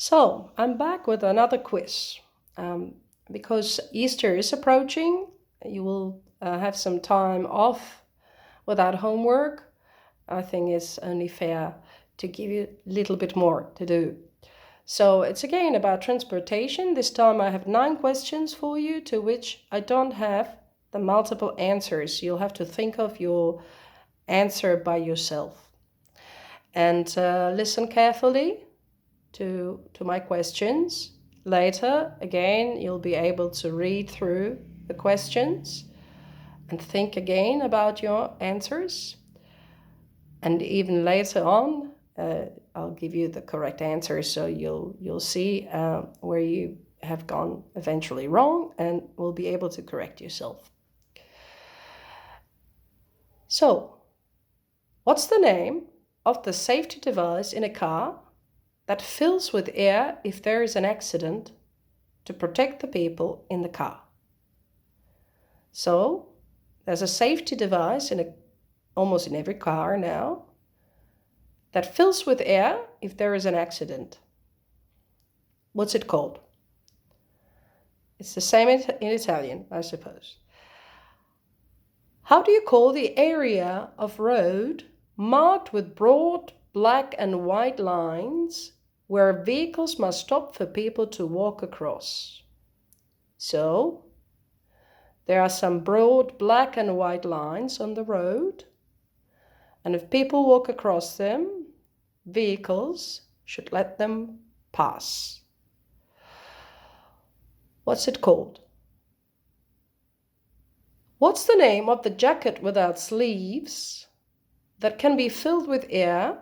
So, I'm back with another quiz. Because Easter is approaching, you will have some time off without homework. I think it's only fair to give you a little bit more to do. So, it's again about transportation. This time I have 9 questions for you to which I don't have the multiple answers. You'll have to think of your answer by yourself. And listen carefully to my questions. Later, again, you'll be able to read through the questions and think again about your answers. And even later on, I'll give you the correct answer, so you'll see where you have gone eventually wrong and will be able to correct yourself. So, what's the name of the safety device in a car that fills with air if there is an accident to protect the people in the car? So there's a safety device almost in every car now that fills with air if there is an accident. What's it called? It's the same in Italian, I suppose. How do you call the area of road marked with broad black and white lines where vehicles must stop for people to walk across? So, there are some broad black and white lines on the road, and if people walk across them, vehicles should let them pass. What's it called? What's the name of the jacket without sleeves that can be filled with air,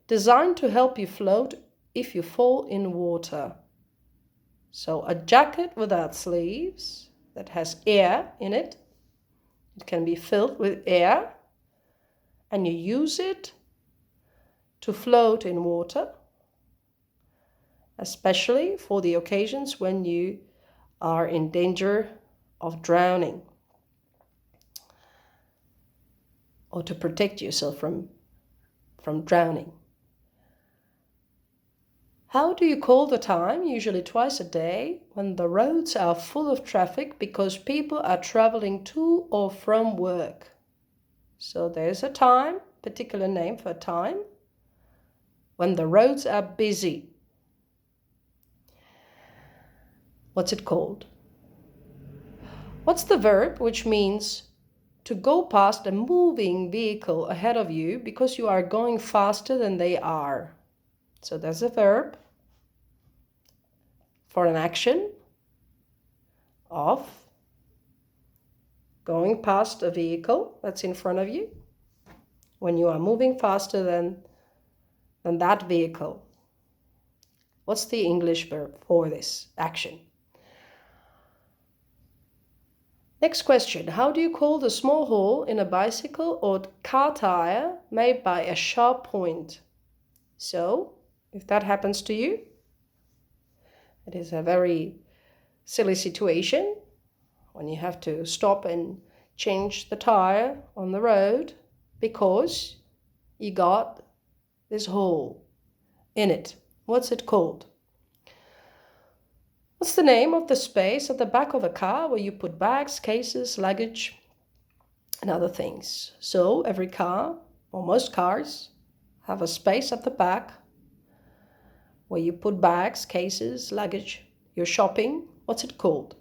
designed to help you float if you fall in water? So a jacket without sleeves that has air in it. It can be filled with air, and you use it to float in water, especially for the occasions when you are in danger of drowning, or to protect yourself from drowning. How do you call the time, usually twice a day, when the roads are full of traffic because people are traveling to or from work? So there's a time, particular name for time, when the roads are busy. What's it called? What's the verb which means to go past a moving vehicle ahead of you because you are going faster than they are? So there's a verb for an action of going past a vehicle that's in front of you when you are moving faster than that vehicle. What's the English verb for this action? Next question. How do you call the small hole in a bicycle or car tire made by a sharp point? So, if that happens to you, it is a very silly situation when you have to stop and change the tire on the road because you got this hole in it. What's it called? What's the name of the space at the back of a car where you put bags, cases, luggage, and other things? So every car, or most cars, have a space at the back where you put bags, cases, luggage, your shopping. What's it called?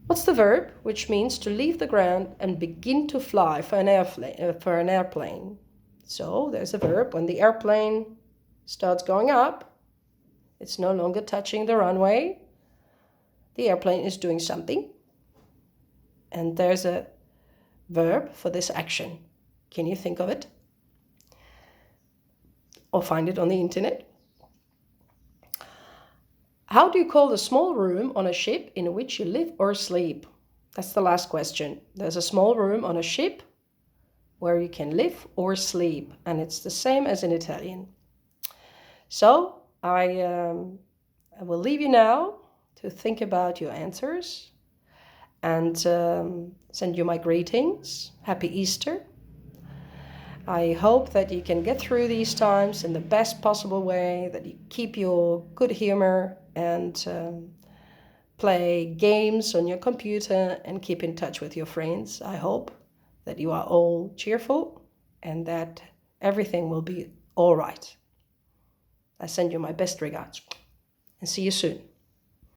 What's the verb which means to leave the ground and begin to fly for an airplane? So there's a verb when the airplane starts going up, it's no longer touching the runway. The airplane is doing something. And there's a verb for this action. Can you think of it? Or find it on the internet? How do you call the small room on a ship in which you live or sleep? That's the last question. There's a small room on a ship where you can live or sleep, and it's the same as in Italian. So I will leave you now to think about your answers and send you my greetings. Happy Easter. I hope that you can get through these times in the best possible way, that you keep your good humor and play games on your computer and keep in touch with your friends. I hope that you are all cheerful and that everything will be all right. I send you my best regards and see you soon.